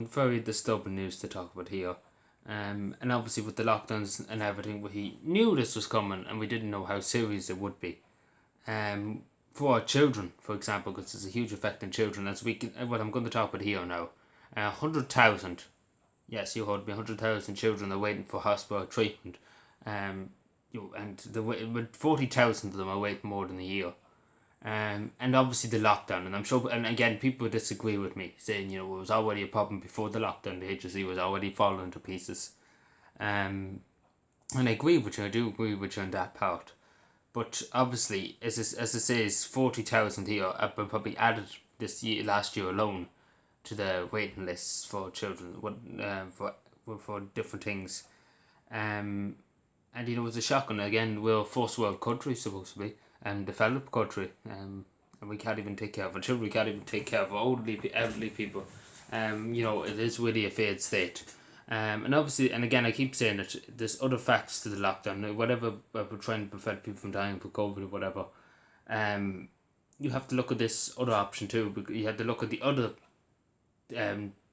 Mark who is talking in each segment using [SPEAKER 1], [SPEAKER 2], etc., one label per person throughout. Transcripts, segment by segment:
[SPEAKER 1] Very disturbing news to talk about here. And obviously with the lockdowns and everything, we knew this was coming and we didn't know how serious it would be. Um, for our children, for example, because there's a huge effect on children, as we can, what I'm going to talk about here now. 100,000, yes, you heard me, 100,000 children are waiting for hospital treatment. Um, and with 40,000 of them are waiting more than a year. And obviously the lockdown, and I'm sure, and again, people disagree with me, saying it was already a problem before the lockdown. The HSE was already falling to pieces. Um, and I agree with you. I do agree with you on that part. But obviously, as it says, 40,000 here have been probably added last year alone, to the waiting lists for children. For different things. Um, and it was a shock. And again, we're a first world country supposed to be, and developed country. And we can't even take care of our children. We can't even take care of elderly people. It is really a failed state. And obviously, and again, I keep saying that there's other facts to the lockdown. Whatever we're trying to prevent people from dying from COVID or whatever. Um, you have to look at this other option too. Because you have to look at the other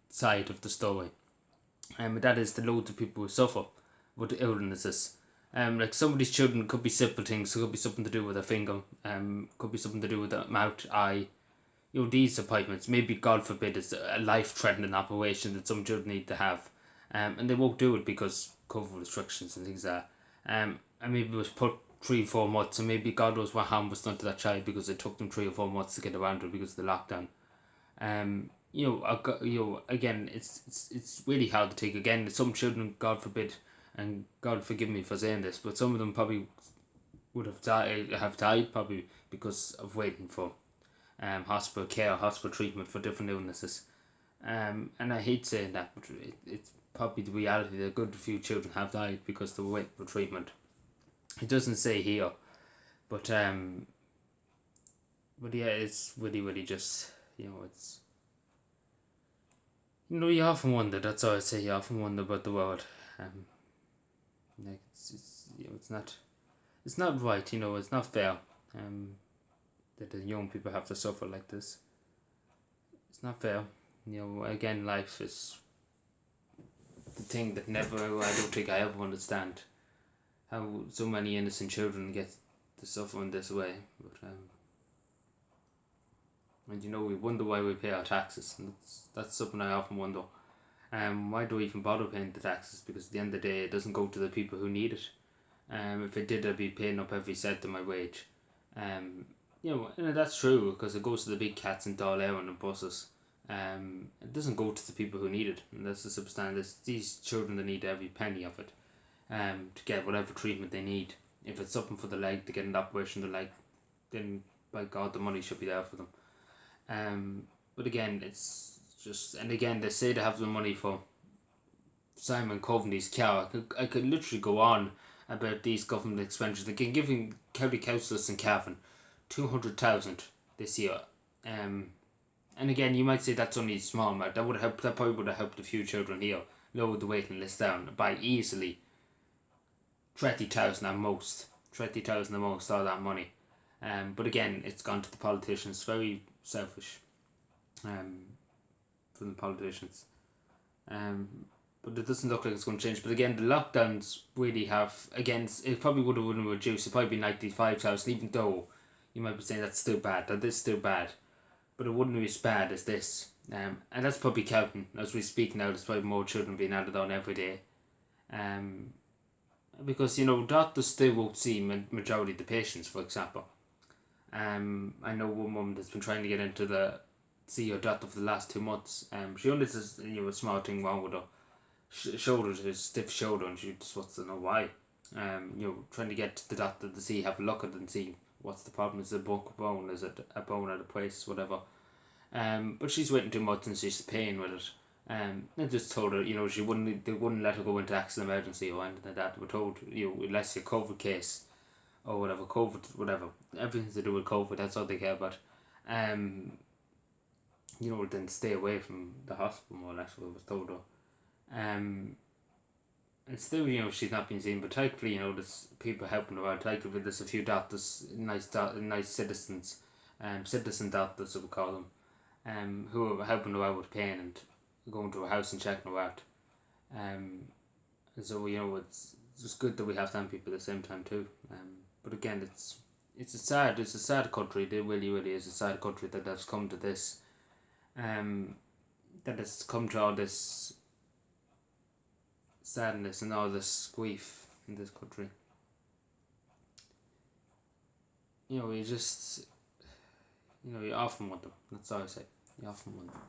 [SPEAKER 1] side of the story. And that is the loads of people who suffer with illnesses. Like some of these children could be simple things. It could be something to do with a finger. Could be something to do with a mouth, eye. These appointments. Maybe God forbid it's a life-threatening operation that some children need to have. And they won't do it because COVID restrictions and things like that. And maybe it was put 3 4 months, and maybe God knows what harm was done to that child because it took them 3 or 4 months to get around it because of the lockdown. Again, it's really hard to take. Again, some children, God forbid, and God forgive me for saying this, but some of them probably would have died probably because of waiting for hospital care, hospital treatment for different illnesses. And I hate saying that, but it's probably the reality that a good few children have died because they were waiting for treatment. It doesn't say here, but yeah, it's really, really just it's you often wonder. That's all I say. You often wonder about the world. Um, it's not right. It's not fair. Um, that the young people have to suffer like this. It's not fair. Again, life is the thing that never. I don't think I ever understand how so many innocent children get to suffer in this way. But and we wonder why we pay our taxes, and that's something I often wonder. Why do we even bother paying the taxes? Because at the end of the day, it doesn't go to the people who need it. If it did, I'd be paying up every cent of my wage. And that's true because it goes to the big cats and doll and the buses. It doesn't go to the people who need it, and that's the substance. These children that need every penny of it, to get whatever treatment they need. If it's something for the leg to get an operation of the leg, then by God, the money should be there for them. But again, it's just, and again, they say they have the money for Simon Coveney's car. I could literally go on about these government expenditures. They can give county councillors in Cavan 200,000 this year. And again, you might say that's only a small amount. That would help. That probably would have helped a few children here lower the waiting list down by easily 30,000 at most. 30,000 at most. All that money. But again, it's gone to the politicians. Very selfish. From the politicians. But it doesn't look like it's going to change. But again, the lockdowns really have, again, it probably would have reduced. It probably be 95,000, even though you might be saying that's still bad. That is still bad. But it wouldn't be as bad as this. And that's probably counting. As we speak now, there's probably more children being added on every day. Because, doctors still won't see majority of the patients, for example. I know one mum that's been trying to get into see her doctor for the last 2 months. She only says a small thing wrong with her shoulder, a stiff shoulder, and she just wants to know why. Trying to get the doctor to have a look at it and see what's the problem. Is it a bone? Is it a bone out of place? Whatever. But she's waiting 2 months and she's pain with it. I just told her, they wouldn't let her go into accident emergency or anything like that. We're told, unless you're COVID case or whatever, COVID, whatever, everything to do with COVID, that's all they care about. Then stay away from the hospital, more or less, what was told her. And still, she's not been seen, but thankfully, there's people helping her out. Thankfully, there's a few doctors, nice citizens, citizen doctors, we call them, who are helping her out with pain, and going to a house and checking it out. So it's just good that we have them people at the same time too. But again, it's a sad country. It really is a sad country that has come to this. That has come to all this sadness and all this grief in this country. You just you often want them. That's all I say. You often want them.